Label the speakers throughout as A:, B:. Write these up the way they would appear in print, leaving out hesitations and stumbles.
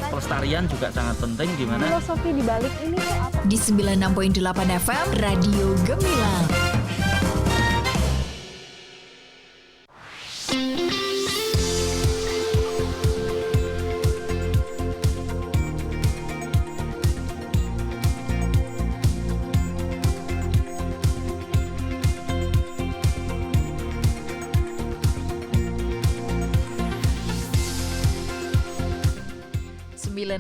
A: pelestarian juga sangat penting, gimana
B: Filosofi di balik ini tuh apa?
C: Di 96.8 FM Radio Gemilang.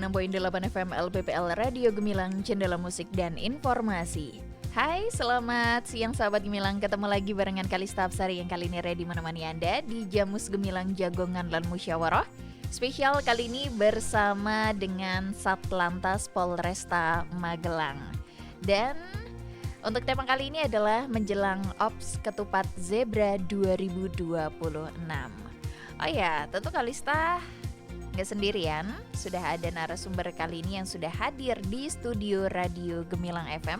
C: Poin 8 FM LPPL Radio Gemilang, Jendela Musik dan Informasi. Hai, selamat siang sahabat Gemilang. Ketemu lagi barengan Kalista Absari yang kali ini ready menemani Anda di Jamus Gemilang Jagongan lan Musyawarah. Spesial kali ini bersama dengan Satlantas Polresta Magelang. Dan untuk tema kali ini adalah menjelang Ops Ketupat Zebra 2026. Oh ya, tentu Kalista nggak sendirian, sudah ada narasumber kali ini yang sudah hadir di studio Radio Gemilang FM.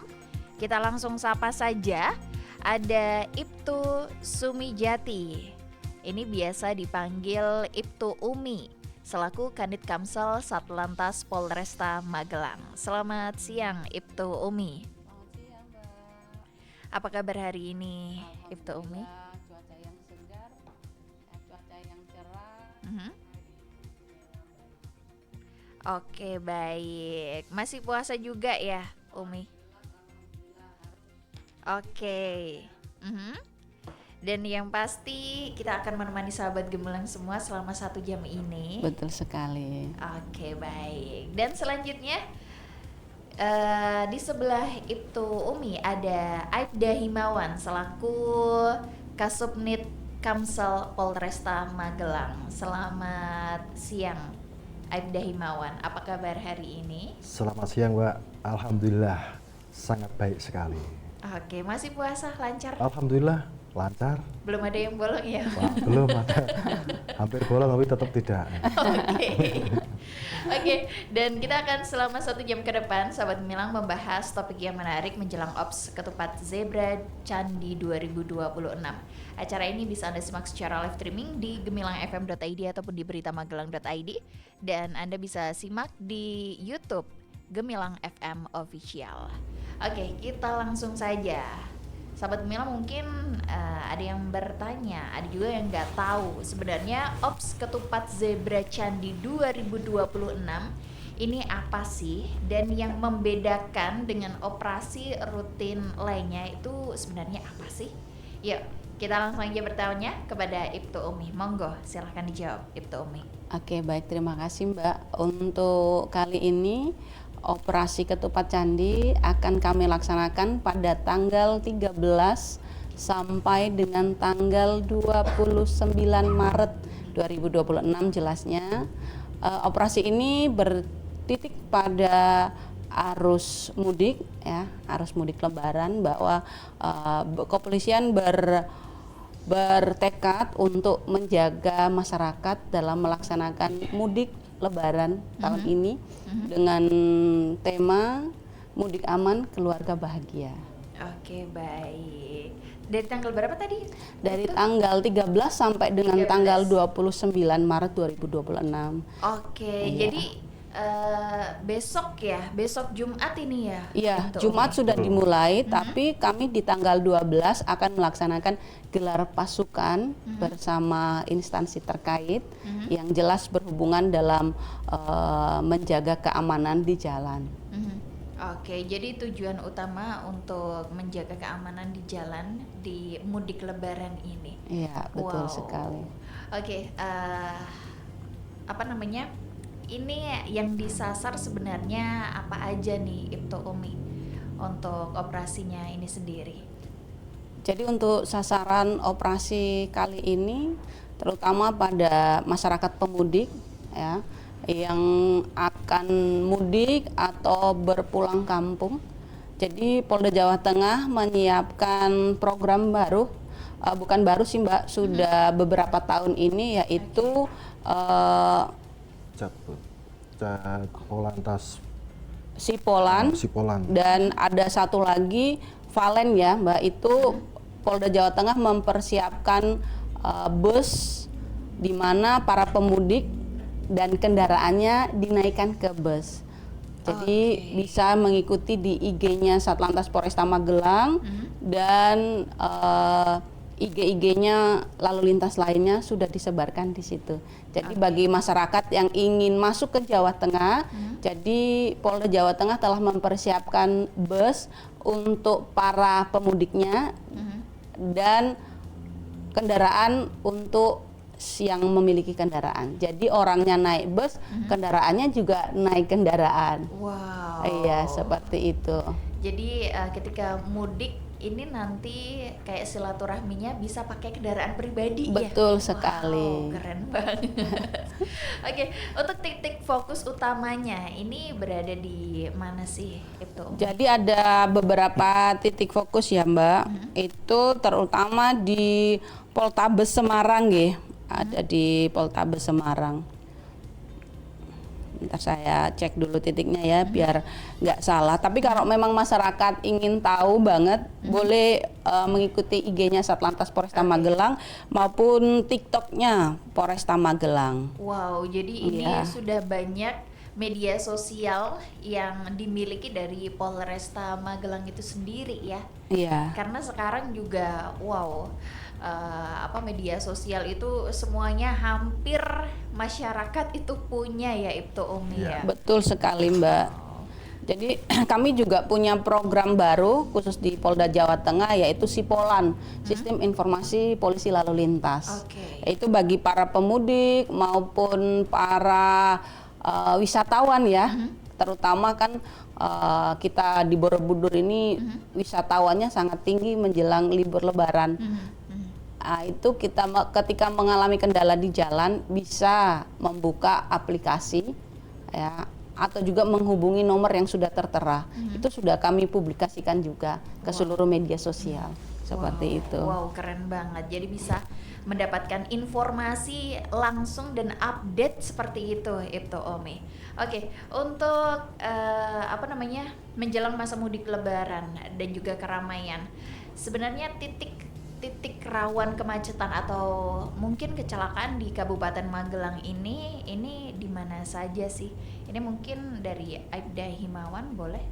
C: Kita langsung sapa saja, ada Ibtu Sumijati. Ini biasa dipanggil Ibtu Umi, selaku Kanit Kamsel Satlantas Polresta Magelang. Selamat siang Ibtu Umi.
D: Selamat siang Mbak.
C: Apa kabar hari ini Ibtu Umi?
D: Cuaca yang segar, cuaca yang cerah.
C: Oke, baik. Masih puasa juga ya, Umi? Oke. Dan yang pasti kita akan menemani sahabat Gemilang semua selama 1 jam ini.
D: Betul sekali.
C: Oke, baik. Dan selanjutnya di sebelah Ibtu Umi ada Aibda Himawan selaku Kasubnit Kamsel Polresta Magelang. Selamat siang Aibda Himawan, apa kabar hari ini?
E: Selamat siang Mbak, Alhamdulillah sangat baik sekali.
C: Oke, masih puasa lancar?
E: Alhamdulillah lancar.
C: Belum ada yang bolong ya?
E: Wah, belum ada, hampir bolong tapi tetap tidak.
C: Oke, dan kita akan selama 1 jam ke depan sahabat Gemilang membahas topik yang menarik menjelang Ops Ketupat Zebra Candi 2026. Acara ini bisa Anda simak secara live streaming di gemilangfm.id ataupun di beritamagelang.id, dan Anda bisa simak di YouTube Gemilang FM Official. Oke, kita langsung saja. Sahabat Gemilang mungkin ada yang bertanya, ada juga yang nggak tahu sebenarnya Ops Ketupat Zebra Candi 2026 ini apa sih, dan yang membedakan dengan operasi rutin lainnya itu sebenarnya apa sih? Yuk, kita langsung aja bertanya kepada Ibtu Umi. Monggo, silahkan dijawab Ibtu Umi.
D: Oke, baik, terima kasih Mbak. Untuk kali ini operasi Ketupat Candi akan kami laksanakan pada tanggal 13 sampai dengan tanggal 29 Maret 2026 jelasnya. Operasi ini bertitik pada arus mudik ya, arus mudik Lebaran, bahwa kepolisian bertekad untuk menjaga masyarakat dalam melaksanakan mudik Lebaran tahun ini dengan tema mudik aman, keluarga bahagia.
C: Oke, baik. Dari tanggal berapa tadi?
D: Dari tanggal 13 sampai dengan
C: 13.
D: tanggal 29 Maret 2026.
C: Oke,
D: Iya.
C: jadi besok ya, besok Jumat ini ya?
D: Iya,
C: Ibtu
D: Jumat
C: Umi?
D: sudah dimulai, tapi kami di tanggal 12 akan melaksanakan gelar pasukan bersama instansi terkait yang jelas berhubungan dalam menjaga keamanan di jalan.
C: Oke, jadi tujuan utama untuk menjaga keamanan di jalan di mudik Lebaran ini.
D: Iya, betul
C: Wow.
D: sekali.
C: Oke, apa namanya? Ini yang disasar sebenarnya apa aja nih Ibtu Umi untuk operasinya ini sendiri?
D: Jadi untuk sasaran operasi kali ini terutama pada masyarakat pemudik ya, yang akan mudik atau berpulang kampung. Jadi Polda Jawa Tengah menyiapkan program baru, bukan baru sih Mbak, sudah beberapa tahun ini, yaitu
E: Polantas
D: Sipolan, dan ada satu lagi Valen ya Mbak, itu Polda Jawa Tengah mempersiapkan bus di mana para pemudik dan kendaraannya dinaikkan ke bus. Jadi bisa mengikuti di IG-nya Satlantas Polresta Magelang dan IG-nya lalu lintas lainnya sudah disebarkan di situ. Jadi bagi masyarakat yang ingin masuk ke Jawa Tengah, jadi Polda Jawa Tengah telah mempersiapkan bus untuk para pemudiknya dan kendaraan untuk yang memiliki kendaraan. Jadi orangnya naik bus, kendaraannya juga naik kendaraan.
C: Wow.
D: Iya, seperti itu.
C: Jadi ketika mudik ini nanti kayak silaturahminya bisa pakai kendaraan pribadi ya?
D: Betul sekali.
C: Wow, keren banget. Oke, untuk titik fokus utamanya ini berada di mana sih itu?
D: Jadi ada beberapa titik fokus ya Mbak. Itu terutama di Poltabes Semarang ya. Ada di Poltabes Semarang. Ntar saya cek dulu titiknya ya biar nggak salah. Tapi kalau memang masyarakat ingin tahu banget, boleh mengikuti IG-nya Satlantas Polresta Magelang maupun TikTok-nya Polresta Magelang.
C: Wow, jadi ini sudah banyak media sosial yang dimiliki dari Polresta Magelang itu sendiri ya.
D: Iya.
C: Karena sekarang juga media sosial itu semuanya hampir masyarakat itu punya ya itu Umi ya.
D: Betul sekali Mbak. Jadi kami juga punya program baru khusus di Polda Jawa Tengah yaitu Sipolan, Sistem Informasi Polisi Lalu Lintas. Itu bagi para pemudik maupun para wisatawan ya. Terutama kan kita di Borobudur ini wisatawannya sangat tinggi menjelang libur Lebaran. Itu kita ketika mengalami kendala di jalan bisa membuka aplikasi ya atau juga menghubungi nomor yang sudah tertera. Itu sudah kami publikasikan juga ke seluruh media sosial seperti itu.
C: Wow, keren banget. Jadi bisa mendapatkan informasi langsung dan update seperti itu Omi. Oke, untuk menjelang masa mudik Lebaran dan juga keramaian, sebenarnya titik rawan kemacetan atau mungkin kecelakaan di Kabupaten Magelang ini di mana saja sih? Ini mungkin dari Aibda Himawan boleh?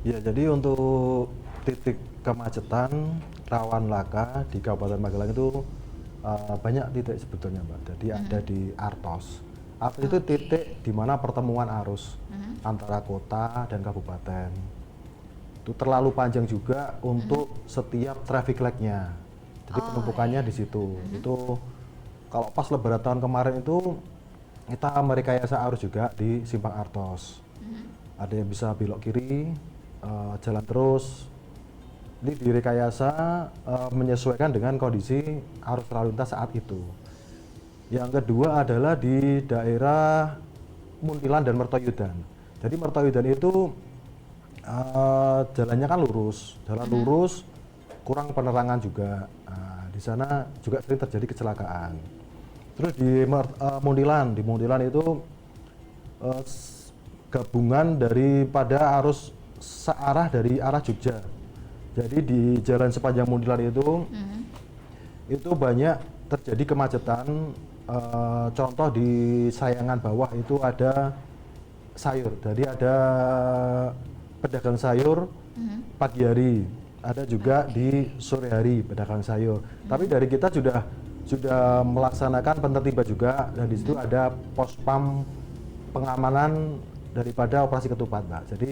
E: Ya, jadi untuk titik kemacetan rawan laka di Kabupaten Magelang itu banyak titik sebetulnya Mbak. Jadi ada di Artos. Artos itu titik di mana pertemuan arus antara kota dan kabupaten. Itu terlalu panjang juga untuk setiap traffic light-nya. Jadi penumpukannya di situ. Itu kalau pas Lebaran tahun kemarin itu kita merekayasa arus juga di Simpang Artos. Ada yang bisa belok kiri, jalan terus. Ini direkayasa menyesuaikan dengan kondisi arus lalu lintas saat itu. Yang kedua adalah di daerah Muntilan dan Mertoyudan. Jadi Mertoyudan itu jalannya kan lurus, jalan lurus, kurang penerangan juga. Di sana juga sering terjadi kecelakaan. Terus di Muntilan itu gabungan daripada arus searah dari arah Jogja. Jadi di jalan sepanjang Muntilan itu banyak terjadi kemacetan. Contoh di Sayangan bawah itu ada sayur. Jadi ada pedagang sayur pagi hari, ada juga di sore hari pedagang sayur. Tapi dari kita sudah melaksanakan penertiban juga, dan di situ ada pos pam pengamanan daripada operasi ketupat, Mbak. Jadi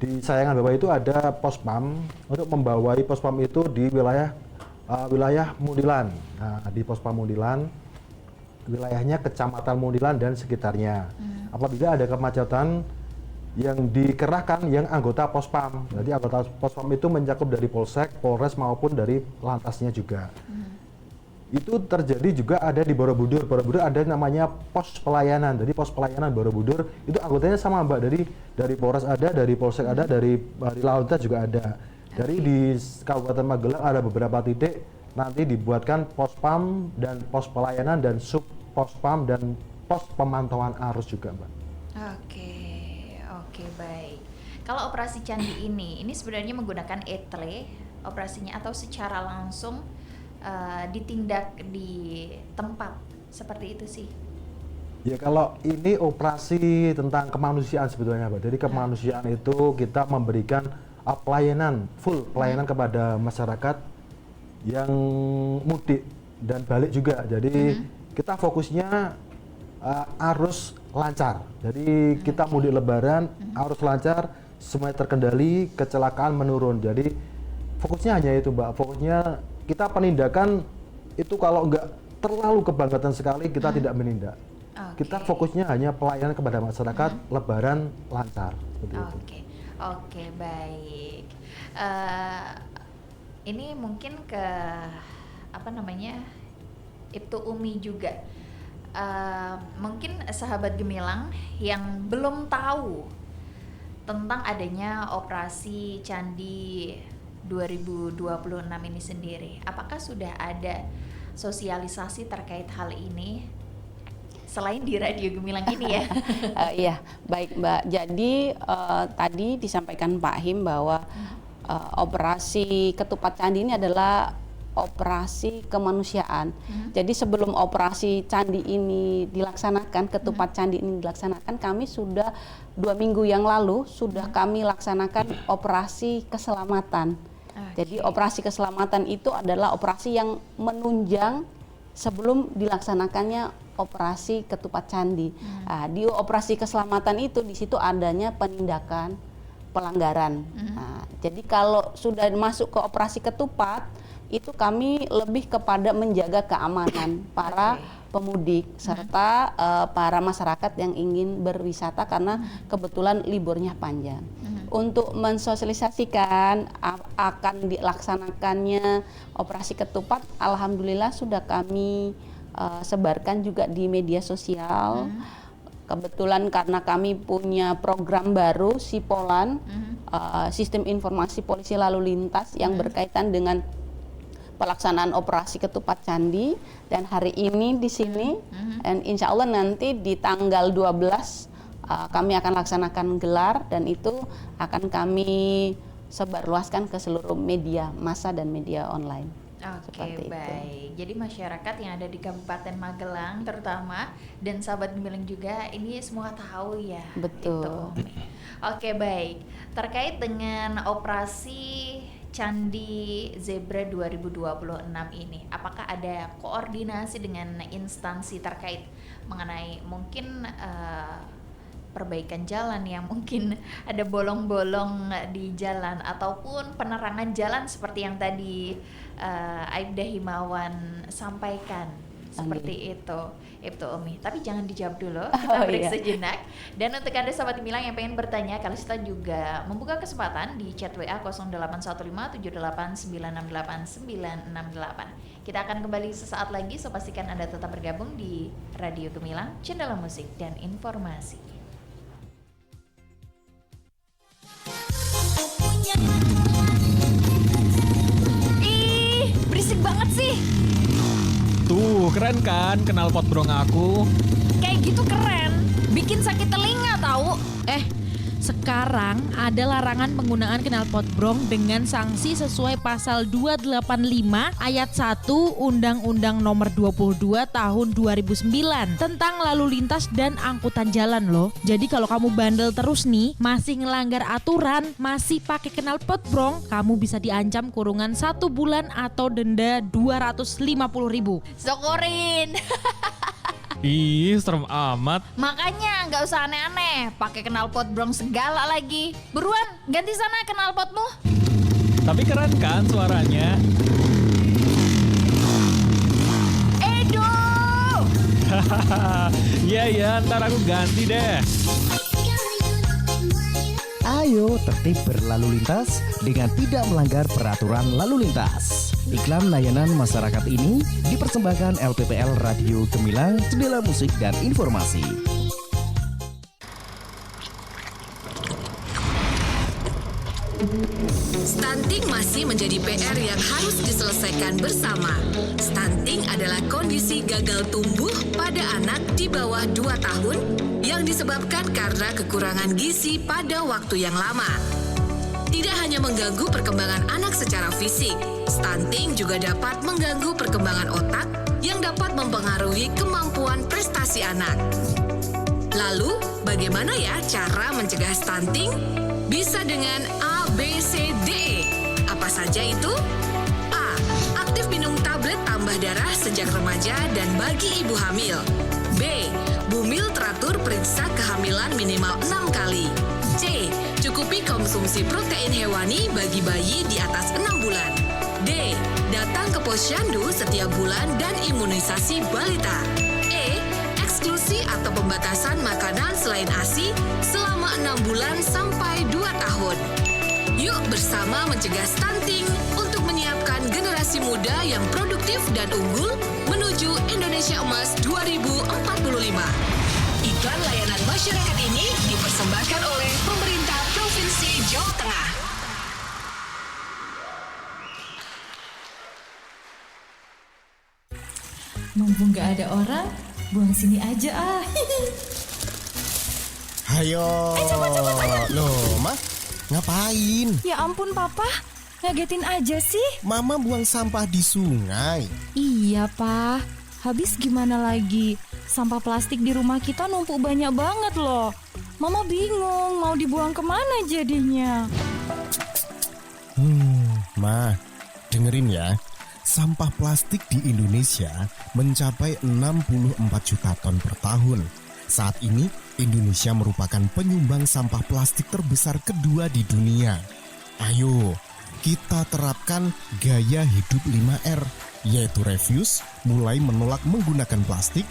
E: di Sayangan bawah itu ada pos pam untuk membawai pos pam itu di wilayah Muntilan. Nah, di pos pam Muntilan wilayahnya Kecamatan Muntilan dan sekitarnya. Apabila ada kemacetan yang dikerahkan yang anggota Pospam. Jadi anggota Pospam itu mencakup dari Polsek, Polres maupun dari lantasnya juga. Itu terjadi juga ada di Borobudur. Borobudur ada namanya pos pelayanan. Jadi pos pelayanan Borobudur itu anggotanya sama Mbak, dari Polres ada, dari Polsek ada, dari lantas juga ada. Dari di Kabupaten Magelang ada beberapa titik nanti dibuatkan Pospam dan pos pelayanan dan sub Pospam dan pos pemantauan arus juga, Mbak.
C: Oke, baik. Kalau operasi Candi ini sebenarnya menggunakan etle operasinya atau secara langsung ditindak di tempat seperti itu sih?
E: Ya kalau ini operasi tentang kemanusiaan sebetulnya Pak. Jadi kemanusiaan itu kita memberikan pelayanan, full pelayanan kepada masyarakat yang mudik dan balik juga. Jadi kita fokusnya arus lancar. Jadi kita mudik lebaran, arus lancar, semuanya terkendali, kecelakaan menurun. Jadi fokusnya hanya itu Mbak. Fokusnya kita penindakan itu kalau enggak terlalu kebangetan sekali kita tidak menindak. Kita fokusnya hanya pelayanan kepada masyarakat, lebaran lancar.
C: Oke, baik. Ini mungkin ke Ibtu Umi juga. Mungkin sahabat Gemilang yang belum tahu tentang adanya operasi Candi 2026 ini sendiri. Apakah sudah ada sosialisasi terkait hal ini? Selain di Radio Gemilang ini ya.
D: Iya, baik Mbak. Jadi tadi disampaikan Pak Him bahwa operasi Ketupat Candi ini adalah operasi kemanusiaan. Jadi sebelum operasi Candi ini dilaksanakan, Ketupat Candi ini dilaksanakan, kami sudah 2 minggu yang lalu sudah kami laksanakan operasi keselamatan. Jadi operasi keselamatan itu adalah operasi yang menunjang sebelum dilaksanakannya operasi Ketupat Candi. Di operasi keselamatan itu di situ adanya penindakan pelanggaran. Jadi kalau sudah masuk ke operasi ketupat itu kami lebih kepada menjaga keamanan para pemudik serta para masyarakat yang ingin berwisata karena kebetulan liburnya panjang. Untuk mensosialisasikan akan dilaksanakannya operasi ketupat, alhamdulillah sudah kami sebarkan juga di media sosial. Kebetulan karena kami punya program baru Sipolan, Sistem Informasi Polisi Lalu Lintas yang berkaitan dengan pelaksanaan operasi Ketupat Candi, dan hari ini di sini dan insya Allah nanti di tanggal 12 kami akan laksanakan gelar dan itu akan kami sebarluaskan ke seluruh media massa dan media online.
C: Oke, baik. Jadi masyarakat yang ada di Kabupaten Magelang terutama dan sahabat Gemilang juga ini semua tahu ya.
D: Betul.
C: Oke, baik. Terkait dengan operasi Candi Zebra 2026 ini, apakah ada koordinasi dengan instansi terkait mengenai mungkin perbaikan jalan yang mungkin ada bolong-bolong di jalan ataupun penerangan jalan seperti yang tadi Aibda Himawan sampaikan seperti itu Ibtu Umi. Tapi jangan dijawab dulu, kita break sejenak. Dan untuk Anda sahabat Gemilang yang pengen bertanya, Kalista juga membuka kesempatan di chat WA 081578968968. Kita akan kembali sesaat lagi, so pastikan Anda tetap bergabung di Radio Gemilang, Jendela Musik dan Informasi. Ih, berisik banget sih.
F: Tuh, keren kan knalpot brong aku?
C: Kayak gitu keren, bikin sakit telinga tahu.
G: Sekarang ada larangan penggunaan knalpot brong dengan sanksi sesuai pasal 285 ayat 1 Undang-Undang Nomor 22 Tahun 2009 tentang lalu lintas dan angkutan jalan loh. Jadi kalau kamu bandel terus nih, masih ngelanggar aturan, masih pakai knalpot brong, kamu bisa diancam kurungan 1 bulan atau denda 250.000.
C: Syukurin.
F: Ih, serem amat.
C: Makanya nggak usah aneh-aneh, pakai knalpot brong segala lagi. Buruan, ganti sana knalpotmu.
F: Tapi keren kan suaranya?
C: Edo!
F: Iya, ntar aku ganti deh.
H: Ayo tertib berlalu lintas dengan tidak melanggar peraturan lalu lintas. Iklan layanan masyarakat ini dipersembahkan LPPL Radio Gemilang, Jendela Musik dan Informasi.
I: Stunting masih menjadi PR yang harus diselesaikan bersama. Stunting adalah kondisi gagal tumbuh pada anak di bawah 2 tahun yang disebabkan karena kekurangan gizi pada waktu yang lama. Tidak hanya mengganggu perkembangan anak secara fisik, stunting juga dapat mengganggu perkembangan otak, yang dapat mempengaruhi kemampuan prestasi anak. Lalu, bagaimana ya cara mencegah stunting? Bisa dengan A, B, C, D, E. Apa saja itu? A. Aktif minum tablet tambah darah sejak remaja dan bagi ibu hamil. B. Bumil teratur periksa kehamilan minimal 6 kali. C. Cukupi konsumsi protein hewani bagi bayi di atas 6 bulan. D. Datang ke posyandu setiap bulan dan imunisasi balita. E. Eksklusi atau pembatasan makanan selain ASI selama 6 bulan sampai 2 tahun. Yuk bersama mencegah stunting untuk menyiapkan generasi muda yang produktif dan unggul menuju Indonesia Emas 2045. Iklan layanan masyarakat ini dipersembahkan oleh Pemerintah Provinsi Jawa Tengah.
J: Mumpung gak ada orang, buang sini aja ah.
K: Hayo. Loh, Ma, ngapain?
J: Ya ampun papa, ngagetin aja sih.
K: Mama buang sampah di sungai.
J: Iya pa, habis gimana lagi? Sampah plastik di rumah kita numpuk banyak banget loh. Mama bingung mau dibuang kemana jadinya.
K: Ma, dengerin ya. Sampah plastik di Indonesia mencapai 64 juta ton per tahun. Saat ini, Indonesia merupakan penyumbang sampah plastik terbesar kedua di dunia. Ayo, kita terapkan gaya hidup 5R, yaitu refuse, mulai menolak menggunakan plastik,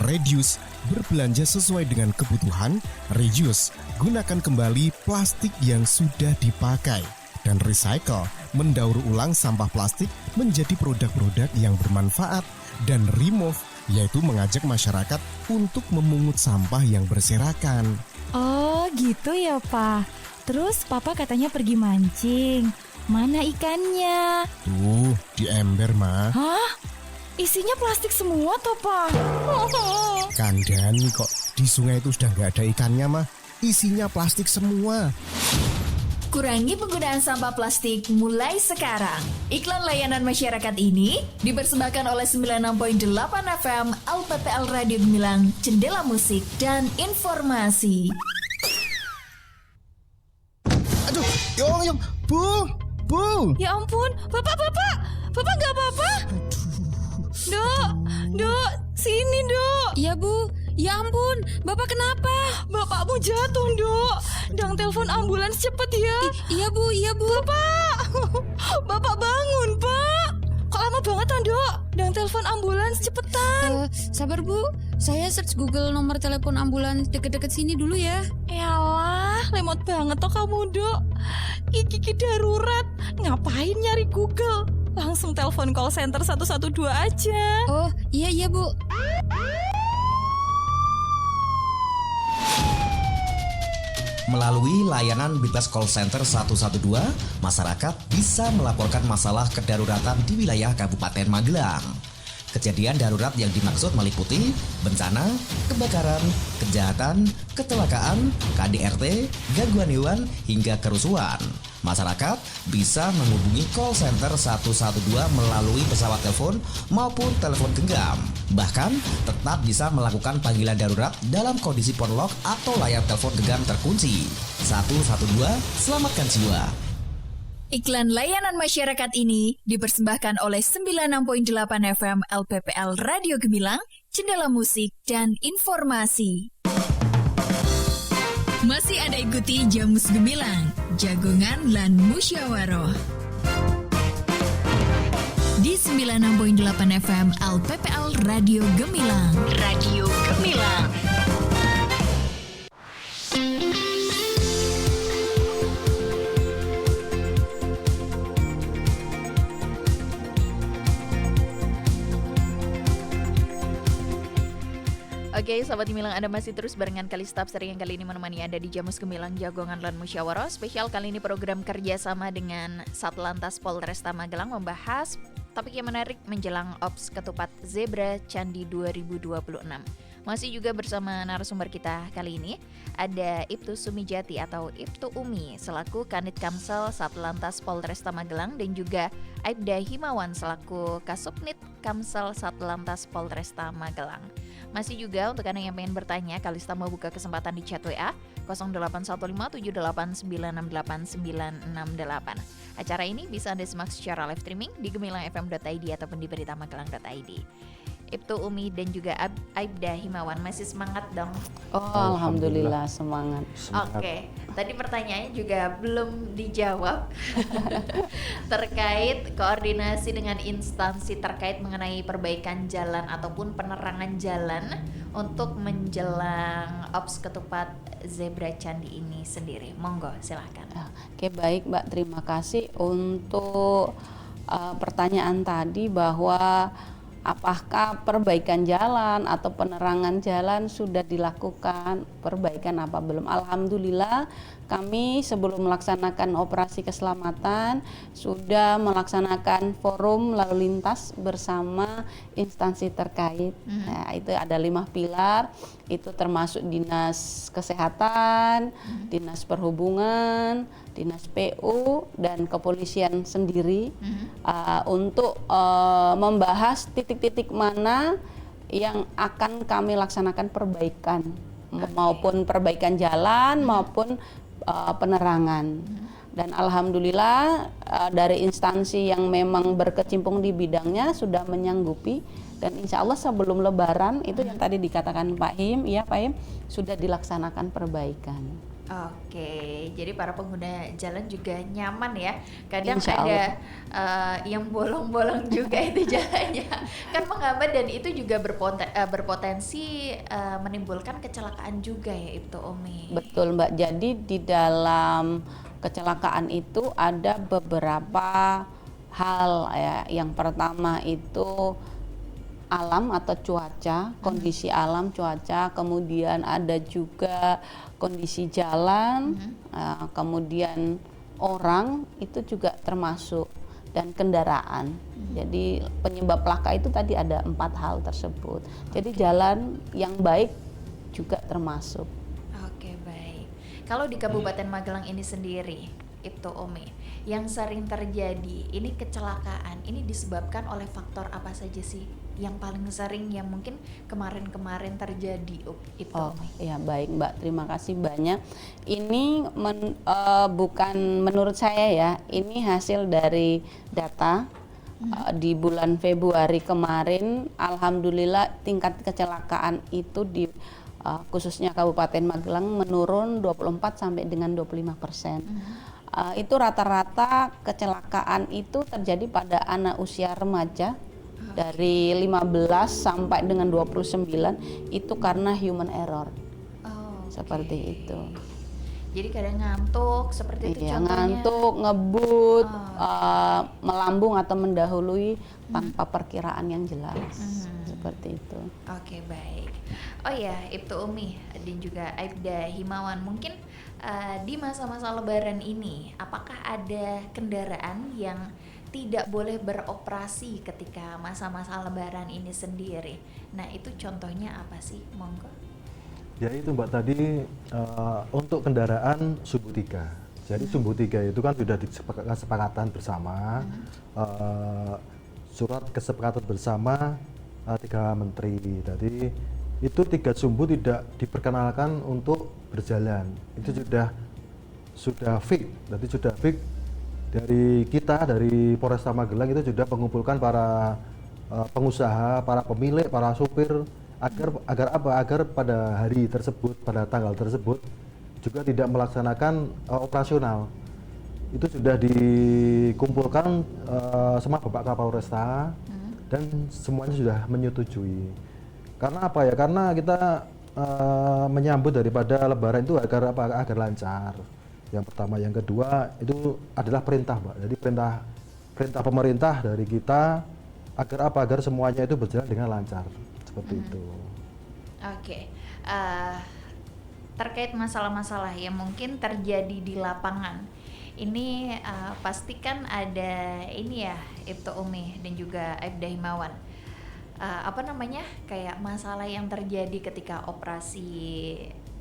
K: reduce, berbelanja sesuai dengan kebutuhan, reuse, gunakan kembali plastik yang sudah dipakai, dan recycle, mendaur ulang sampah plastik menjadi produk-produk yang bermanfaat, dan remove, yaitu mengajak masyarakat untuk memungut sampah yang berserakan.
J: Oh gitu ya pa. Terus papa katanya pergi mancing. Mana ikannya?
K: Tuh, di ember, Ma.
J: Hah? Isinya plastik semua toh pa?
K: Kandani kok, di sungai itu sudah nggak ada ikannya, Ma. Isinya plastik semua.
C: Kurangi penggunaan sampah plastik mulai sekarang. Iklan layanan masyarakat ini dipersembahkan oleh 96.8 FM LPPL Radio Gemilang, Jendela Musik dan Informasi.
K: Aduh, Yong, Bu.
J: Ya ampun, Bapak nggak apa-apa? Dok, sini dok.
G: Iya Bu, ya ampun, Bapak kenapa?
J: Bapakmu jatuh dok. Dang telepon ambulans cepet ya.
G: Iya Bu.
J: Bapak bangun Pak. Kok lama banget dok? Dang telepon ambulans cepetan.
G: Sabar Bu, saya search Google nomor telepon ambulans deket-deket sini dulu ya.
J: Yalah, lemot banget toh kamu dok. Iki darurat. Ngapain nyari Google? Langsung telepon call center 112 aja.
G: Oh, iya Bu.
H: Melalui layanan bebas call center 112, masyarakat bisa melaporkan masalah kedaruratan di wilayah Kabupaten Magelang. Kejadian darurat yang dimaksud meliputi bencana, kebakaran, kejahatan, kecelakaan, KDRT, gangguan hewan, hingga kerusuhan. Masyarakat bisa menghubungi call center 112 melalui pesawat telepon maupun telepon genggam. Bahkan tetap bisa melakukan panggilan darurat dalam kondisi phone lock atau layar telepon genggam terkunci. 112, selamatkan jiwa.
C: Iklan layanan masyarakat ini dipersembahkan oleh 96.8 FM LPPL Radio Gemilang, Jendela Musik dan Informasi. Masih ada ikuti Jamus Gemilang, Jagongan lan Musyawaroh. Di 96.8 FM LPPL Radio Gemilang. Radio Gemilang. Oke, sahabat Gemilang, Anda masih terus barengan Kalistap Seri yang kali ini menemani Anda di Jamus Gemilang, Jagongan lan Musyawaroh. Spesial kali ini program kerjasama dengan Satlantas Polresta Magelang membahas topik yang menarik menjelang Ops Ketupat Zebra Candi 2026. Masih juga bersama narasumber kita kali ini ada Ibtu Sumijati atau Ibtu Umi selaku Kanit Kamsel Satlantas Polresta Magelang dan juga Aibda Himawan selaku Kasubnit Kamsel Satlantas Polresta Magelang. Masih juga untuk Anda yang pengen bertanya, Kalista mau buka kesempatan di chat WA 081578689668. Acara ini bisa Anda simak secara live streaming di gemilangfm.id ataupun di beritamagelang.id. Ibtu Umi dan juga Aibda Himawan masih semangat dong?
D: Oh, alhamdulillah semangat.
C: Oke, tadi pertanyaannya juga belum dijawab terkait koordinasi dengan instansi terkait mengenai perbaikan jalan ataupun penerangan jalan untuk menjelang Ops Ketupat Zebra Candi ini sendiri. Monggo, silahkan.
D: Oke, baik Mbak, terima kasih untuk pertanyaan tadi bahwa apakah perbaikan jalan atau penerangan jalan sudah dilakukan, perbaikan apa belum? Alhamdulillah kami sebelum melaksanakan operasi keselamatan sudah melaksanakan forum lalu lintas bersama instansi terkait. Nah, itu ada 5 pilar, itu termasuk Dinas Kesehatan, Dinas Perhubungan, Dinas PU dan kepolisian sendiri untuk membahas titik-titik mana yang akan kami laksanakan perbaikan, maupun perbaikan jalan maupun penerangan. Dan alhamdulillah dari instansi yang memang berkecimpung di bidangnya sudah menyanggupi, dan insya Allah sebelum Lebaran itu yang tadi dikatakan Pak Him, ya Pak Him, sudah dilaksanakan perbaikan.
C: Oke, jadi para pengguna jalan juga nyaman ya. Kadang
D: Insya
C: ada
D: Allah.
C: yang bolong-bolong juga itu jalannya, kan menghambat dan itu juga berpotensi menimbulkan kecelakaan juga ya Ibtu Umi.
D: Betul Mbak, jadi di dalam kecelakaan itu ada beberapa hal ya. Yang pertama itu alam atau cuaca, kondisi alam cuaca, kemudian ada juga kondisi jalan, kemudian orang itu juga termasuk, dan kendaraan. Jadi penyebab laka itu tadi ada 4 hal tersebut. Jadi jalan yang baik juga termasuk.
C: Oke, baik. Kalau di Kabupaten Magelang ini sendiri, Ibtu Umi, yang sering terjadi ini kecelakaan, ini disebabkan oleh faktor apa saja sih? Yang paling sering yang mungkin kemarin-kemarin terjadi, Ibtu Umi?
D: Ya baik Mbak, terima kasih banyak. Ini bukan menurut saya ya, ini hasil dari data di bulan Februari kemarin. Alhamdulillah tingkat kecelakaan itu di khususnya Kabupaten Magelang menurun 24 sampai dengan 25%. Itu rata-rata kecelakaan itu terjadi pada anak usia remaja dari 15 sampai dengan 29, itu karena human error. Seperti itu.
C: Jadi kadang ngantuk seperti itu contohnya.
D: Ngantuk, ngebut, melambung atau mendahului tanpa perkiraan yang jelas. Seperti itu.
C: Oke, baik. Oh ya, Ibtu Umi dan juga Aibda Himawan, mungkin di masa-masa Lebaran ini, apakah ada kendaraan yang tidak boleh beroperasi ketika masa-masa Lebaran ini sendiri? Nah, itu contohnya apa sih? Monggo.
E: Ya itu Mbak, tadi untuk kendaraan Sumbu 3. Jadi Sumbu 3 itu kan sudah kesepakatan bersama, surat kesepakatan bersama 3 menteri. Jadi itu 3 sumbu tidak diperkenalkan untuk berjalan. Itu sudah fix. Jadi sudah fix dari kita, dari Polresta Magelang itu sudah mengumpulkan para pengusaha, para pemilik, para supir agar pada hari tersebut, pada tanggal tersebut juga tidak melaksanakan operasional. Itu sudah dikumpulkan sama Bapak Kapolresta dan semuanya sudah menyetujui. Karena apa ya? Karena kita menyambut daripada Lebaran itu agar lancar. Yang pertama, yang kedua itu adalah perintah, Mbak. Jadi perintah pemerintah dari kita agar semuanya itu berjalan dengan lancar. Seperti itu.
C: Oke. Terkait masalah-masalah yang mungkin terjadi di lapangan, ini pastikan ada ini ya, Ibtu Umi dan juga Aibda Himawan. kayak masalah yang terjadi ketika operasi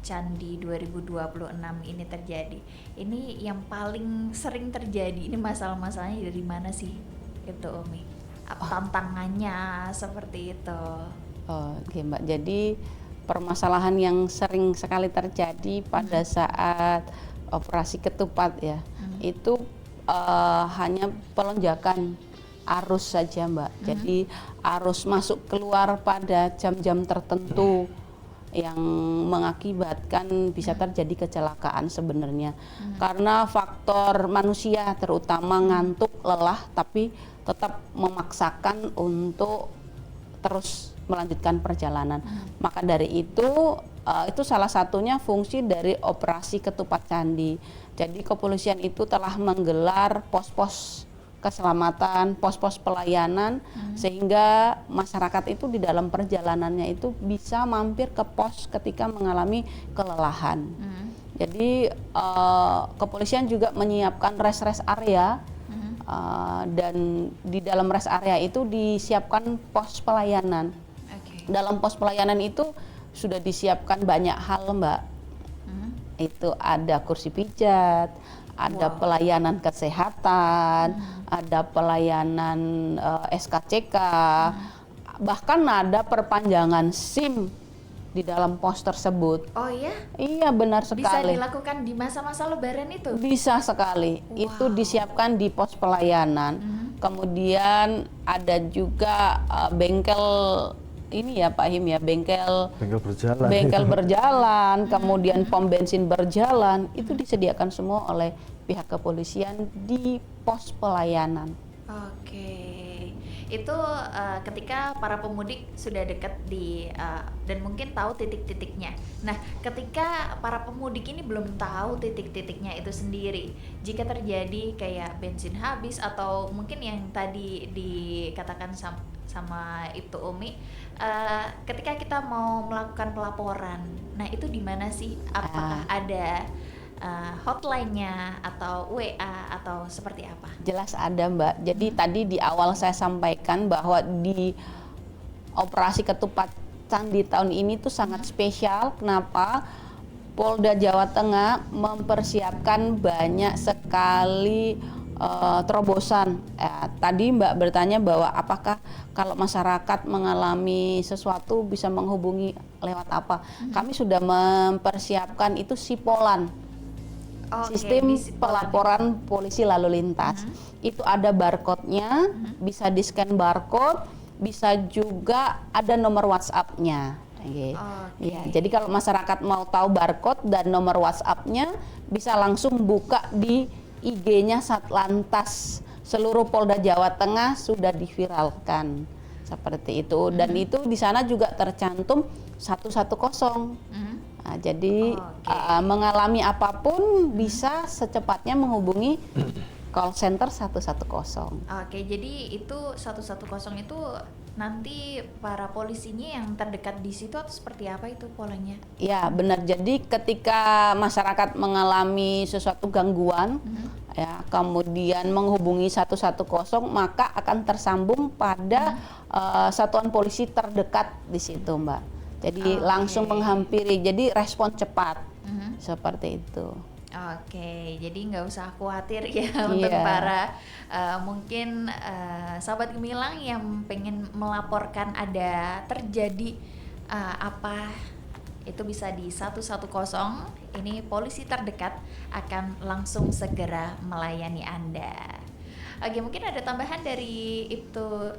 C: Candi 2026 ini terjadi. Ini yang paling sering terjadi, ini masalah-masalahnya dari mana sih itu Umi? Apa tantangannya seperti itu?
D: Oke Mbak, jadi permasalahan yang sering sekali terjadi pada saat operasi ketupat ya, itu hanya pelonjakan arus saja Mbak. Jadi arus masuk keluar pada jam-jam tertentu yang mengakibatkan bisa terjadi kecelakaan sebenarnya. Karena faktor manusia terutama ngantuk, lelah, tapi tetap memaksakan untuk terus melanjutkan perjalanan. Maka dari itu salah satunya fungsi dari operasi ketupat candi. Jadi kepolisian itu telah menggelar pos-pos keselamatan, pos-pos pelayanan, sehingga masyarakat itu di dalam perjalanannya itu bisa mampir ke pos ketika mengalami kelelahan. Jadi kepolisian juga menyiapkan rest area, dan di dalam rest area itu disiapkan pos pelayanan. Dalam pos pelayanan itu sudah disiapkan banyak hal Mbak. Itu ada kursi pijat, ada pelayanan kesehatan, ada pelayanan SKCK, bahkan ada perpanjangan SIM di dalam pos tersebut.
C: Oh ya?
D: Iya benar sekali.
C: Bisa dilakukan di masa-masa Lebaran itu?
D: Bisa sekali. Itu disiapkan di pos pelayanan. Kemudian ada juga bengkel ini ya Pak Him ya, bengkel berjalan, kemudian pom bensin berjalan, itu disediakan semua oleh pihak kepolisian di pos pelayanan.
C: Itu ketika para pemudik sudah dekat di dan mungkin tahu titik-titiknya. Nah, ketika para pemudik ini belum tahu titik-titiknya itu sendiri, jika terjadi kayak bensin habis atau mungkin yang tadi dikatakan sama Ibtu Umi, ketika kita mau melakukan pelaporan, nah itu di mana sih? Apakah ada hotline-nya atau WA atau seperti apa?
D: Jelas ada Mbak. Jadi tadi di awal saya sampaikan bahwa di operasi ketupat candi tahun ini tuh sangat spesial. Kenapa? Polda Jawa Tengah mempersiapkan banyak sekali terobosan. Tadi Mbak bertanya bahwa apakah kalau masyarakat mengalami sesuatu bisa menghubungi lewat apa? Kami sudah mempersiapkan itu sipolan. Sistem pelaporan polisi lalu lintas. Itu ada barcode-nya, bisa di-scan barcode, bisa juga ada nomor WhatsApp-nya. Ya, jadi kalau masyarakat mau tahu barcode dan nomor WhatsApp-nya, bisa langsung buka di IG-nya Satlantas seluruh Polda Jawa Tengah sudah diviralkan seperti itu, dan itu di sana juga tercantum 110. Nah, jadi mengalami apapun bisa secepatnya menghubungi call center 110.
C: Jadi itu 110 itu nanti para polisinya yang terdekat di situ atau seperti apa itu polanya?
D: Ya benar. Jadi ketika masyarakat mengalami sesuatu gangguan, ya kemudian menghubungi 110, maka akan tersambung pada satuan polisi terdekat di situ, Mbak. Jadi langsung menghampiri, jadi respon cepat seperti itu.
C: Jadi nggak usah khawatir ya untuk para mungkin sahabat gemilang yang pengen melaporkan ada terjadi apa, itu bisa di 110. Ini polisi terdekat akan langsung segera melayani Anda. Mungkin ada tambahan dari Ibtu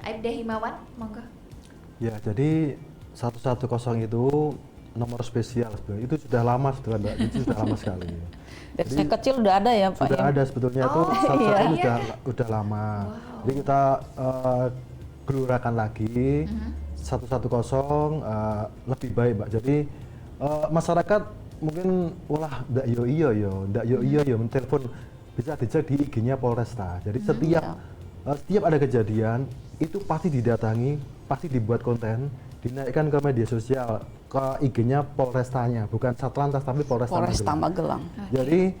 C: Aibda Himawan, monggo.
E: Ya, jadi 110 itu nomor spesial sebetulnya. Itu sudah lama sebetulnya, Mbak. Itu sudah lama sekali.
D: Dari saya kecil udah ada ya Pak?
E: Sudah ada sebetulnya itu 110 udah lama. Jadi kita gelurakan lagi 110 lebih baik, Mbak. Jadi masyarakat mungkin ndak yo mentelepon, bisa dicek di IG-nya Polresta. Jadi setiap ada kejadian itu pasti didatangi, pasti dibuat konten, dinaikkan ke media sosial, ke IG-nya Polrestanya, bukan Satlantas tapi Polresta
D: Magelang.
E: Jadi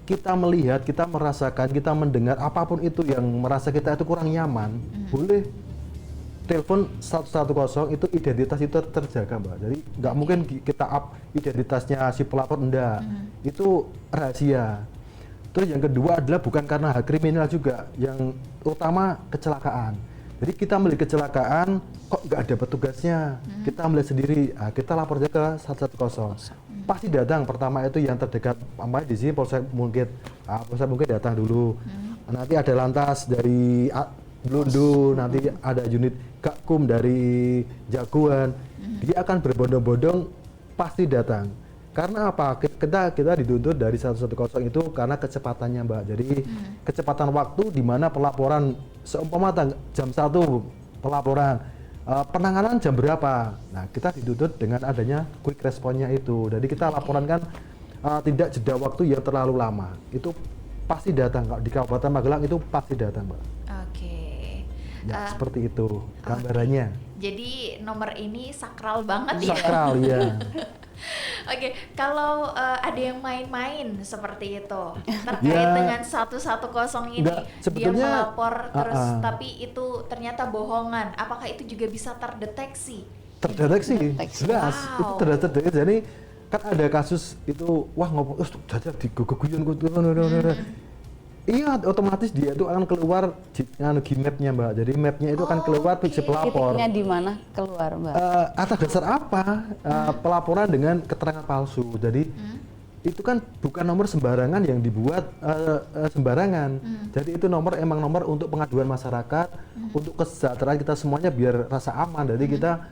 E: kita melihat, kita merasakan, kita mendengar apapun itu yang merasa kita itu kurang nyaman, boleh telepon 110 itu identitas itu terjaga Mbak. Jadi nggak mungkin kita up identitasnya si pelapor, enggak. Itu rahasia. Terus yang kedua adalah bukan karena hal kriminal juga, yang utama kecelakaan. Jadi kita melihat kecelakaan kok nggak ada petugasnya, kita melihat sendiri, kita lapor aja ke 110. Pasti datang pertama itu yang terdekat, namanya di sini Polsek Mungkit. Polsek Mungkit datang dulu. Nanti ada lantas dari Belundu, nanti ada unit Gakum dari Jagoan. Dia akan berbondong-bondong pasti datang. Karena apa? Kita dituntut dari 110 itu karena kecepatannya Mbak. Jadi kecepatan waktu di mana pelaporan seumpama jam 1 pelaporan, penanganan jam berapa? Nah, kita dituntut dengan adanya quick responnya itu. Jadi kita laporan kan tidak jeda waktu yang terlalu lama. Itu pasti datang. Di Kabupaten Magelang itu pasti datang Mbak.
C: Oke.
E: Ya, seperti itu gambarannya.
C: Jadi nomor ini sakral banget ya.
E: Sakral ya.
C: Oke, kalau ada yang main-main seperti itu terkait dengan 110 ini, dia melapor terus tapi itu ternyata bohongan, apakah itu juga bisa terdeteksi?
E: Terdeteksi, jelas. Itu terdeteksi. Jadi kan ada kasus itu, wah ngomong, jajak diguguyun iya, otomatis dia itu akan keluar map-nya Mbak. Jadi mapnya itu akan keluar si pelapor.
D: Titiknya di mana keluar Mbak?
E: Atas dasar apa? Pelaporan dengan keterangan palsu. Jadi itu kan bukan nomor sembarangan yang dibuat sembarangan. Jadi itu emang nomor untuk pengaduan masyarakat, untuk kesejahteraan kita semuanya biar rasa aman. Jadi kita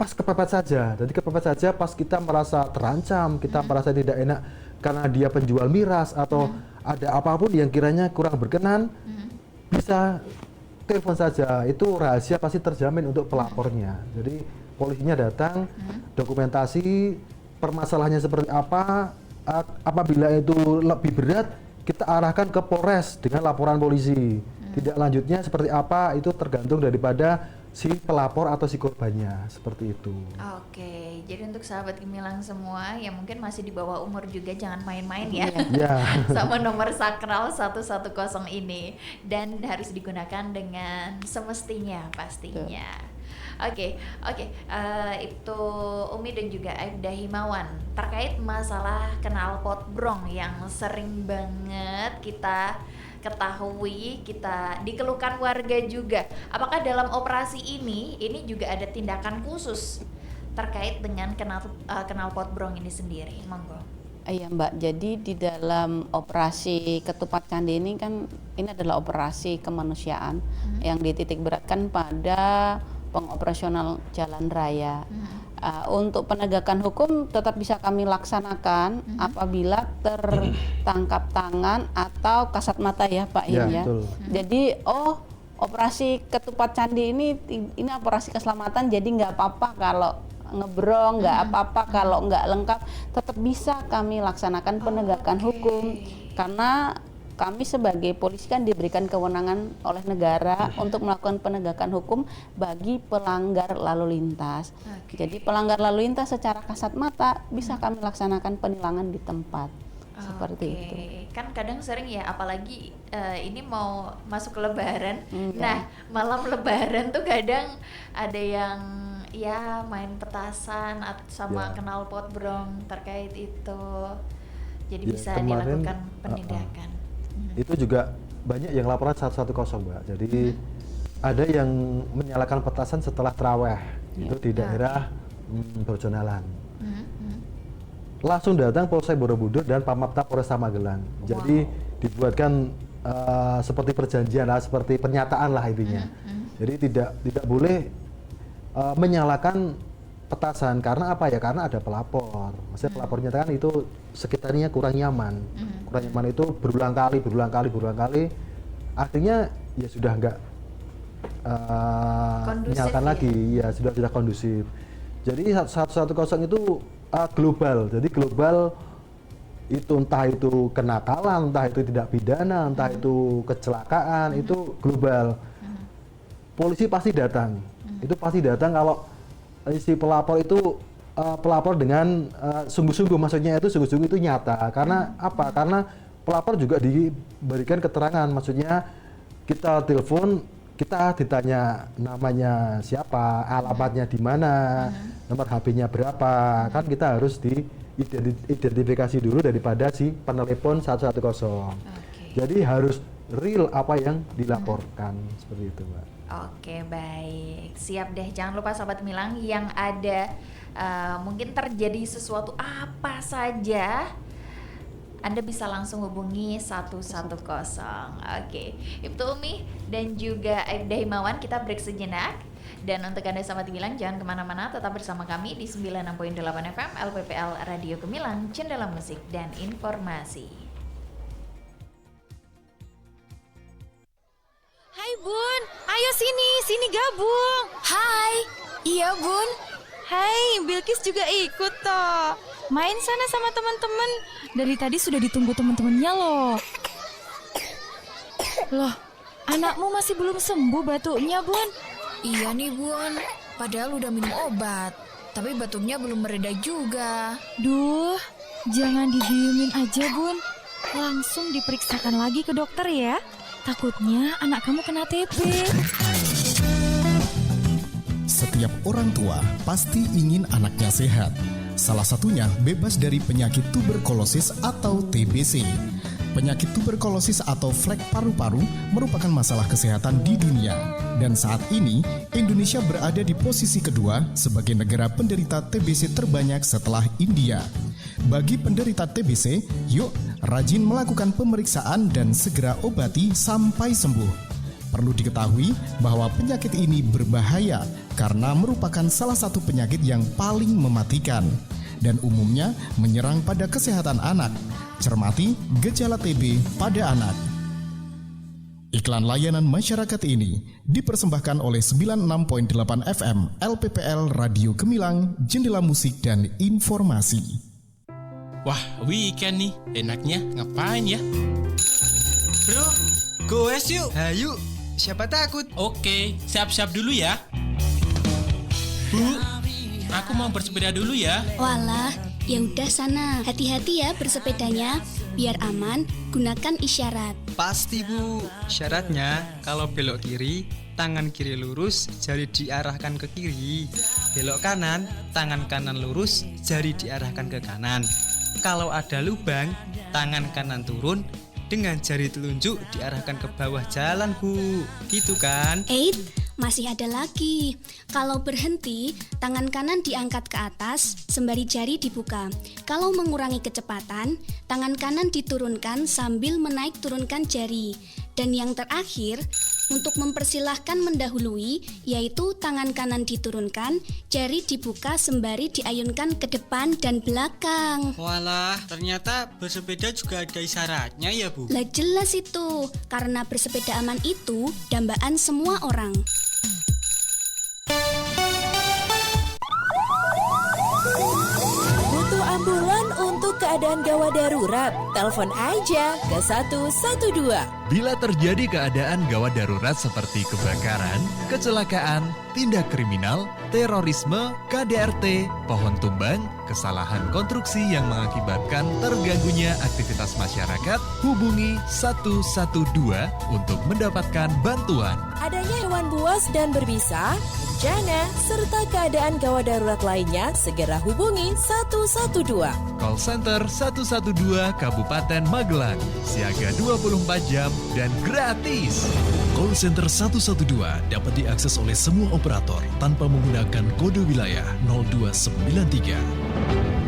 E: pas kepepet saja. Jadi kepepet saja pas kita merasa terancam, kita merasa tidak enak karena dia penjual miras atau ada apapun yang kiranya kurang berkenan, bisa telepon saja. Itu rahasia pasti terjamin untuk pelapornya. Jadi polisinya datang, dokumentasi permasalahannya seperti apa. Apabila itu lebih berat, kita arahkan ke Polres dengan laporan polisi. Tidak lanjutnya seperti apa itu tergantung daripada si pelapor atau si korbannya, seperti itu.
C: Oke, jadi untuk sahabat Gemilang semua yang mungkin masih di bawah umur juga jangan main-main ya. Sama nomor sakral 110 ini, dan harus digunakan dengan semestinya pastinya. Oke, itu Umi dan juga Aibda Himawan terkait masalah knalpot brong yang sering banget kita ketahui, kita dikeluhkan warga juga. Apakah dalam operasi ini juga ada tindakan khusus terkait dengan knalpot brong ini sendiri? Monggo.
D: Iya Mbak, jadi di dalam operasi Ketupat Candi ini kan ini adalah operasi kemanusiaan yang dititik beratkan pada pengoperasional jalan raya. Untuk penegakan hukum tetap bisa kami laksanakan apabila tertangkap tangan atau kasat mata ya Pak ya. Jadi operasi Ketupat Candi ini operasi keselamatan, jadi nggak apa-apa kalau ngebrong, nggak apa-apa kalau nggak lengkap, tetap bisa kami laksanakan penegakan hukum karena kami sebagai polisi kan diberikan kewenangan oleh negara untuk melakukan penegakan hukum bagi pelanggar lalu lintas. Jadi pelanggar lalu lintas secara kasat mata bisa kami laksanakan penilangan di tempat. Seperti itu.
C: Kan kadang sering ya, apalagi ini mau masuk Lebaran. Nah, malam Lebaran tuh kadang ada yang ya main petasan sama knalpot brong terkait itu. Jadi bisa dilakukan penindakan.
E: Itu juga banyak yang laporan 110 Mbak. Jadi ada yang menyalakan petasan setelah traweh itu di daerah Bojonalan. Langsung datang Polsek Borobudur dan Pamapta Polresta Magelang. Jadi dibuatkan seperti perjanjian lah, seperti pernyataan lah intinya. Jadi tidak boleh menyalakan petasan karena apa ya? Karena ada pelapor. Maksudnya pelapor nyatakan itu sekitarnya kurang nyaman. Kurang nyaman itu berulang kali. Artinya ya sudah enggak menyalakan lagi, ya sudah tidak kondusif. Jadi 110 itu global. Jadi global itu entah itu kenakalan, entah itu tidak pidana, entah itu kecelakaan, itu global. Polisi pasti datang. Itu pasti datang kalau si pelapor itu pelapor dengan sungguh-sungguh, maksudnya itu sungguh-sungguh itu nyata. Karena apa? Karena pelapor juga diberikan keterangan, maksudnya kita telepon kita ditanya namanya siapa, alamatnya di mana, nomor HP-nya berapa, kan kita harus diidentifikasi dulu daripada si penelepon 110. Jadi harus real apa yang dilaporkan, seperti itu, Mbak.
C: Oke, baik. Siap deh. Jangan lupa Sobat Gemilang yang ada mungkin terjadi sesuatu apa saja, Anda bisa langsung hubungi 110. Oke, Ibtu Umi dan juga Aibda Himawan, kita break sejenak. Dan untuk Anda Sobat Gemilang, jangan kemana-mana, tetap bersama kami di 96.8 FM LPPL Radio Gemilang, Jendela Musik dan Informasi.
J: Hai Bun, ayo sini gabung.
L: Hai, iya Bun.
J: Hai, Bilkis juga ikut toh. Main sana sama teman-teman. Dari tadi sudah ditunggu teman-temannya loh. Loh, anakmu masih belum sembuh batuknya, Bun?
L: Iya nih Bun, padahal udah minum obat, tapi batuknya belum mereda juga.
J: Duh, jangan didiemin aja Bun. Langsung diperiksakan lagi ke dokter ya. Takutnya anak kamu kena TB.
K: Setiap orang tua pasti ingin anaknya sehat. Salah satunya bebas dari penyakit tuberkulosis atau TBC. Penyakit tuberkulosis atau flek paru-paru merupakan masalah kesehatan di dunia. Dan saat ini, Indonesia berada di posisi kedua sebagai negara penderita TBC terbanyak setelah India. Bagi penderita TBC, yuk rajin melakukan pemeriksaan dan segera obati sampai sembuh. Perlu diketahui bahwa penyakit ini berbahaya karena merupakan salah satu penyakit yang paling mematikan dan umumnya menyerang pada kesehatan anak. Cermati gejala TB pada anak. Iklan layanan masyarakat ini dipersembahkan oleh 96.8 FM LPPL Radio Gemilang, Jendela Musik dan Informasi.
F: Wah, weekend nih, enaknya ngapain ya? Bro, goes yuk.
M: Ayo, siapa takut?
F: Oke, siap-siap dulu ya. Bu, aku mau bersepeda dulu ya.
N: Walah, ya udah sana. Hati-hati ya bersepedanya, biar aman, gunakan isyarat.
M: Pasti Bu, syaratnya kalau belok kiri, tangan kiri lurus, jari diarahkan ke kiri. Belok kanan, tangan kanan lurus, jari diarahkan ke kanan. Kalau ada lubang, tangan kanan turun, dengan jari telunjuk diarahkan ke bawah jalan Bu. Gitu kan?
N: Masih ada lagi. Kalau berhenti, tangan kanan diangkat ke atas, sembari jari dibuka. Kalau mengurangi kecepatan, tangan kanan diturunkan sambil menaik turunkan jari. Dan yang terakhir, untuk mempersilahkan mendahului, yaitu tangan kanan diturunkan, jari dibuka sembari diayunkan ke depan dan belakang.
M: Walah, ternyata bersepeda juga ada isyaratnya ya Bu?
N: Lah jelas itu, karena bersepeda aman itu dambaan semua orang.
O: Butuh ambulan untuk keadaan gawat darurat? Telepon aja ke 112.
P: Bila terjadi keadaan gawat darurat seperti kebakaran, kecelakaan, tindak kriminal, terorisme, KDRT, pohon tumbang, kesalahan konstruksi yang mengakibatkan terganggunya aktivitas masyarakat, hubungi 112 untuk mendapatkan bantuan.
O: Adanya hewan buas dan berbisa, bencana, serta keadaan gawat darurat lainnya, segera hubungi 112.
P: Call Center 112 Kabupaten Magelang, siaga 24 jam dan gratis.
Q: Call Center 112 dapat diakses oleh semua operator tanpa menggunakan kode wilayah 0293.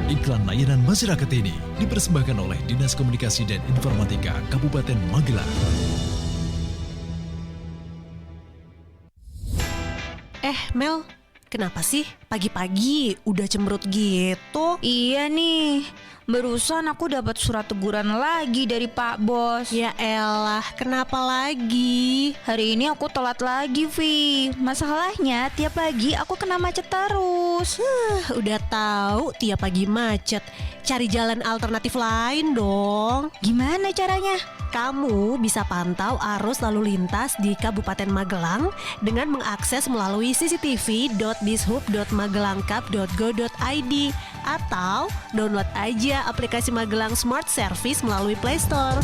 Q: Iklan layanan masyarakat ini dipersembahkan oleh Dinas Komunikasi dan Informatika Kabupaten Magelang.
R: Mel, kenapa sih pagi-pagi udah cemberut gitu?
S: Iya nih, barusan aku dapat surat teguran lagi dari Pak Bos.
R: Ya elah, kenapa lagi?
S: Hari ini aku telat lagi, Vi. Masalahnya tiap pagi aku kena macet terus.
R: Udah tahu tiap pagi macet. Cari jalan alternatif lain dong.
S: Gimana caranya?
R: Kamu bisa pantau arus lalu lintas di Kabupaten Magelang dengan mengakses melalui cctv.dishub.magelangkap.go.id atau download aja aplikasi Magelang Smart Service melalui Play Store.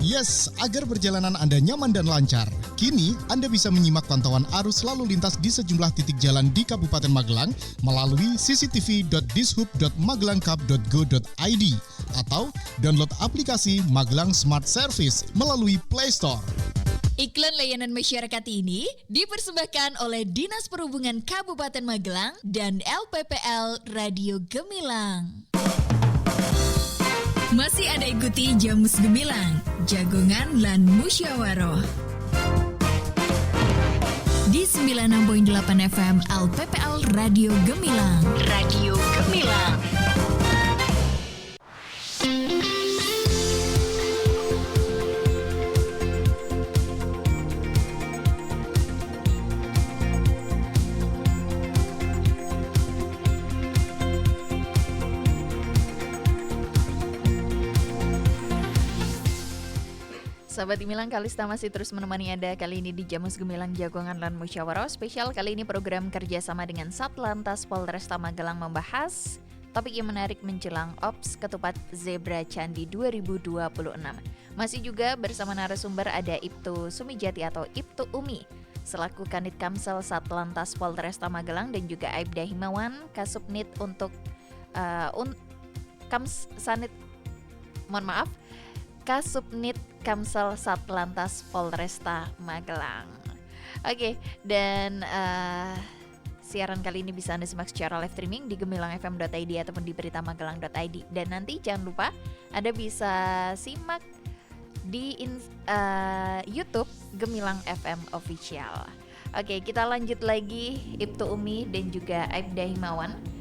K: Yes, agar perjalanan Anda nyaman dan lancar. Kini, Anda bisa menyimak pantauan arus lalu lintas di sejumlah titik jalan di Kabupaten Magelang melalui cctv.dishub.magelangcup.go.id atau download aplikasi Magelang Smart Service melalui Play Store.
I: Iklan layanan masyarakat ini dipersembahkan oleh Dinas Perhubungan Kabupaten Magelang dan LPPL Radio Gemilang. Masih ada ikuti Jamus Gemilang, Jagongan lan Musyawaroh. Di 96.8 FM LPPL Radio Gemilang. Radio Gemilang.
C: Sahabat Gemilang, Kalista masih terus menemani Anda kali ini di Jamus Gemilang Jagongan lan Musyawarah spesial. Kali ini program kerjasama dengan Satlantas Polresta Magelang membahas topik yang menarik menjelang Ops Ketupat Zebra Candi 2026. Masih juga bersama narasumber ada Ibtu Sumijati atau Ibtu Umi selaku Kanit Kamsel Satlantas Polresta Magelang dan juga Aibda Himawan Kasubnit untuk Kasubnit Kamsel Satlantas Polresta Magelang. Oke, dan siaran kali ini bisa Anda simak secara live streaming di gemilangfm.id ataupun di beritamagelang.id. Dan nanti jangan lupa Anda bisa simak di YouTube Gemilang FM Official. Oke, kita lanjut lagi Ibtu Umi dan juga Aibda Himawan.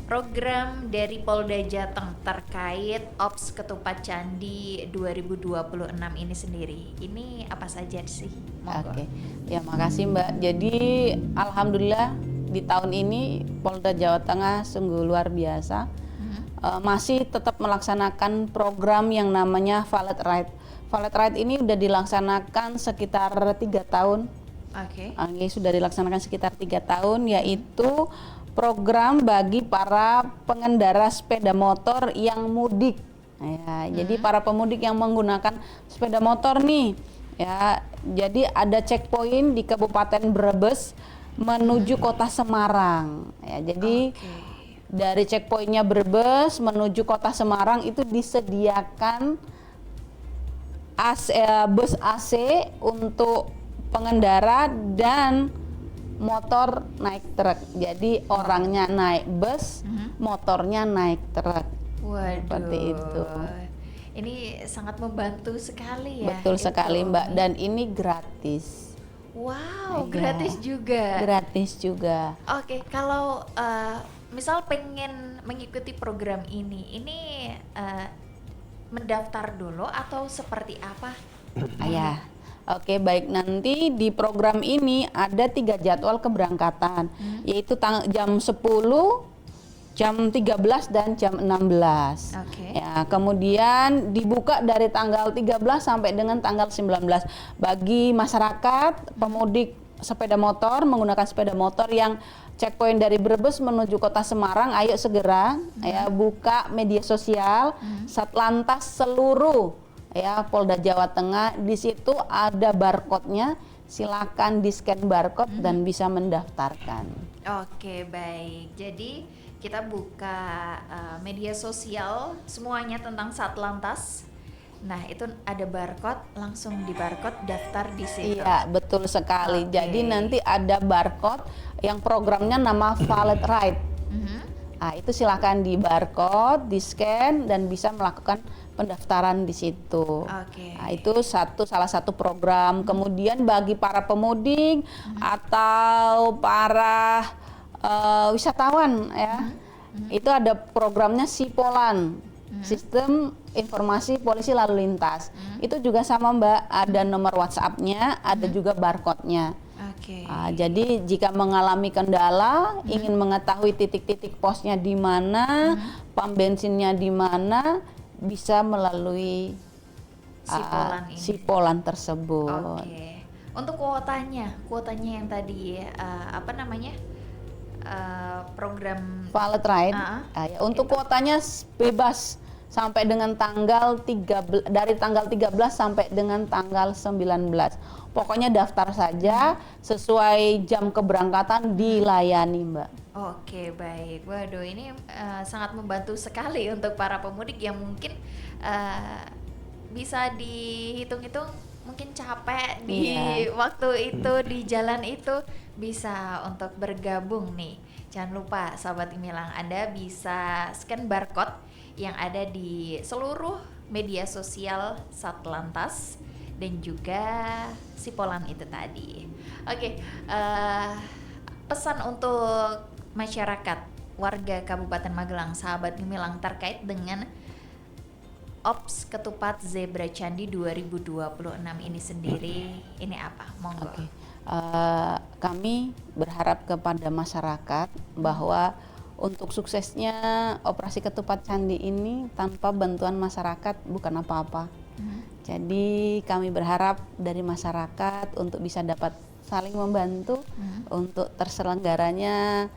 C: Program dari Polda Jateng terkait Ops Ketupat Candi 2026 ini sendiri, ini apa saja sih?
D: Oke, ya makasih Mbak. Jadi alhamdulillah di tahun ini Polda Jawa Tengah sungguh luar biasa, masih tetap melaksanakan program yang namanya Valet Ride. Valet Ride ini sudah dilaksanakan sekitar 3 tahun. Sudah dilaksanakan sekitar 3 tahun, yaitu program bagi para pengendara sepeda motor yang mudik. Ya, jadi para pemudik yang menggunakan sepeda motor nih, ya, jadi ada checkpoint di Kabupaten Brebes menuju Kota Semarang. Ya, jadi dari checkpointnya Brebes menuju Kota Semarang itu disediakan bus AC untuk pengendara dan motor naik truk. Jadi orangnya naik bus, motornya naik truk.
C: Waduh.
D: Seperti itu.
C: Ini sangat membantu sekali ya.
D: Betul sekali Mbak, dan ini gratis.
C: Wow,
D: Ya,
C: gratis juga.
D: Gratis juga.
C: Oke, kalau misal pengen mengikuti program ini mendaftar dulu atau seperti apa?
D: Ya. Oke, baik, nanti di program ini ada 3 jadwal keberangkatan, yaitu jam 10, jam 13 dan jam 16. Ya, kemudian dibuka dari tanggal 13 sampai dengan tanggal 19 bagi masyarakat pemudik sepeda motor menggunakan sepeda motor yang checkpoint dari Brebes menuju Kota Semarang. Ayo segera ya buka media sosial Satlantas seluruh ya Polda Jawa Tengah. Di situ ada barcode-nya, silakan di-scan barcode dan bisa mendaftarkan.
C: Oke, baik. Jadi kita buka media sosial semuanya tentang Satlantas. Nah, itu ada barcode, langsung di barcode daftar di situ.
D: Iya, betul sekali. Jadi nanti ada barcode yang programnya nama Valet Ride. Nah, itu silakan di barcode, di-scan dan bisa melakukan pendaftaran di situ. Nah, itu salah satu program. Kemudian bagi para pemudik atau para wisatawan ya, itu ada programnya Sipolan, Sistem Informasi Polisi Lalu Lintas. Itu juga sama Mbak, ada nomor WhatsApp-nya, ada juga barcode-nya. Jadi jika mengalami kendala, ingin mengetahui titik-titik posnya di mana, pom bensinnya di mana, bisa melalui Sipolan tersebut.
C: Untuk kuotanya yang tadi
D: program Valet Ride. Untuk kuotanya bebas sampai dengan tanggal 13, dari tanggal 13 sampai dengan tanggal 19. Pokoknya daftar saja, sesuai jam keberangkatan dilayani, Mbak.
C: Oke, baik. Waduh, ini sangat membantu sekali untuk para pemudik yang mungkin bisa dihitung-hitung mungkin capek di waktu itu, di jalan itu, bisa untuk bergabung nih. Jangan lupa sahabat Gemilang, Anda bisa scan barcode yang ada di seluruh media sosial Satlantas dan juga Sipolan itu tadi. Oke, pesan untuk masyarakat warga Kabupaten Magelang, sahabat Gemilang, terkait dengan Ops Ketupat Zebra Candi 2026 ini sendiri, ini apa? Monggo.
D: Kami berharap kepada masyarakat bahwa untuk suksesnya operasi Ketupat Candi ini tanpa bantuan masyarakat bukan apa-apa. Jadi kami berharap dari masyarakat untuk bisa dapat saling membantu untuk terselenggaranya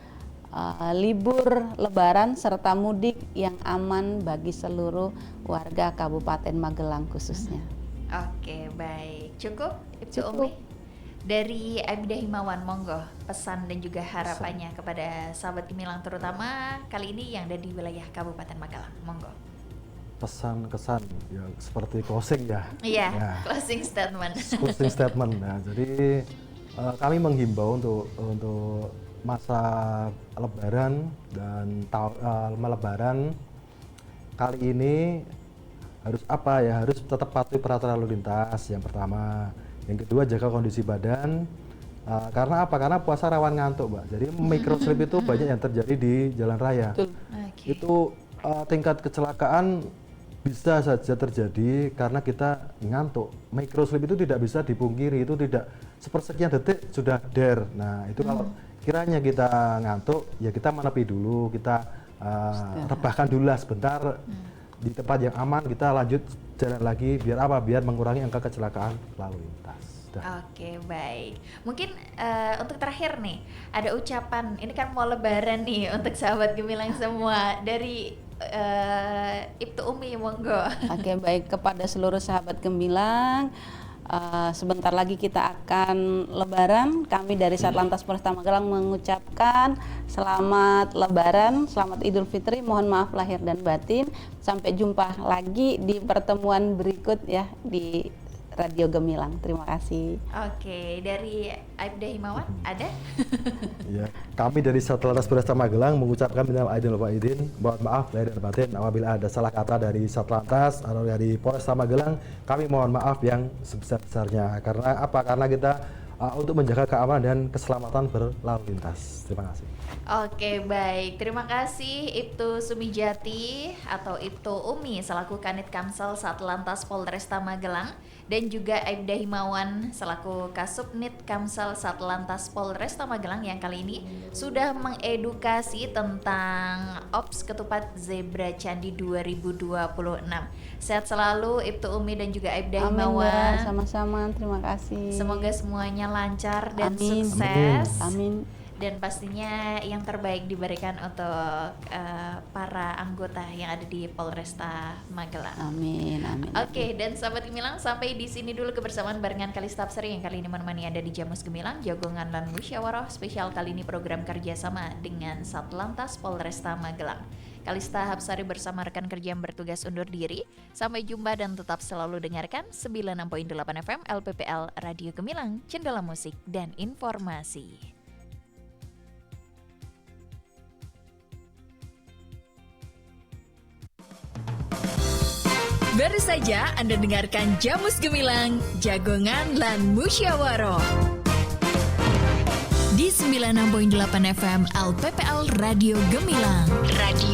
D: libur Lebaran serta mudik yang aman bagi seluruh warga Kabupaten Magelang khususnya.
C: Oke, baik. Cukup, Ibu Umi? Dari Aibda Himawan, monggo pesan dan juga harapannya kepada sahabat Gemilang, terutama kali ini yang ada di wilayah Kabupaten Magelang. Monggo.
E: Pesan kesan ya seperti closing ya.
C: Iya, ya. Closing statement.
E: Closing statement. Nah, jadi kami menghimbau untuk masa Lebaran dan Lebaran kali ini harus apa ya? Harus tetap patuhi peraturan lalu lintas yang pertama. Yang kedua, jaga kondisi badan. Karena apa? Karena puasa rawan ngantuk, Mbak. Jadi microslip itu banyak yang terjadi di jalan raya. Itu tingkat kecelakaan bisa saja terjadi karena kita ngantuk. Microslip itu tidak bisa dipungkiri, itu tidak sepersekian detik sudah der. Nah, itu kalau kiranya kita ngantuk, ya kita menepi dulu, kita rebahkan dulu lah sebentar di tempat yang aman, kita lanjut jalan lagi. Biar apa? Biar mengurangi angka kecelakaan lalu lintas.
C: Oke, baik. Mungkin untuk terakhir nih, ada ucapan, ini kan mau Lebaran nih untuk sahabat Gemilang semua, dari Ibtu Umi, monggo.
D: Oke, baik, kepada seluruh sahabat Gemilang, sebentar lagi kita akan Lebaran. Kami dari Satlantas Polresta Magelang mengucapkan selamat Lebaran, selamat Idul Fitri. Mohon maaf lahir dan batin. Sampai jumpa lagi di pertemuan berikut ya di Radio Gemilang. Terima kasih.
C: Oke, dari Aibda Himawan ada?
E: Ya, kami dari Satlantas Polresta Magelang mengucapkan minal aidin wal faizin, mohon maaf lahir dan batin apabila ada salah kata dari Satlantas atau dari Polresta Magelang. Kami mohon maaf yang sebesar-besarnya. Karena apa? Karena kita untuk menjaga keamanan dan keselamatan berlalu lintas. Terima kasih.
C: Oke, baik. Terima kasih Ibtu Sumijati atau Ibtu Umi selaku Kanit Kamsel Satlantas Polresta Magelang, dan juga Aibda Himawan selaku Kasubnit Kamsel Satlantas Polresta Magelang yang kali ini sudah mengedukasi tentang Ops Ketupat Zebra Candi 2026. Sehat selalu Ibtu Umi dan juga Aibda Himawan.
D: Sama-sama, terima kasih.
C: Semoga semuanya lancar dan sukses. Amin. Dan pastinya yang terbaik diberikan untuk para anggota yang ada di Polresta Magelang.
D: Amin, amin.
C: Oke, dan sahabat Gemilang, sampai di sini dulu kebersamaan barengan Kalistapsari yang kali ini menemani Anda di Jamus Gemilang, Jagongan dan Musyawarah spesial kali ini program kerjasama dengan Satlantas Polresta Magelang. Kalista Hapsari bersama rekan kerja yang bertugas undur diri. Sampai jumpa dan tetap selalu dengarkan 96.8 FM LPPL Radio Gemilang, Jendela Musik dan Informasi. Baru saja Anda dengarkan Jamus Gemilang, Jagongan lan Musyawarah di 96.8 FM LPPL Radio Gemilang. Radio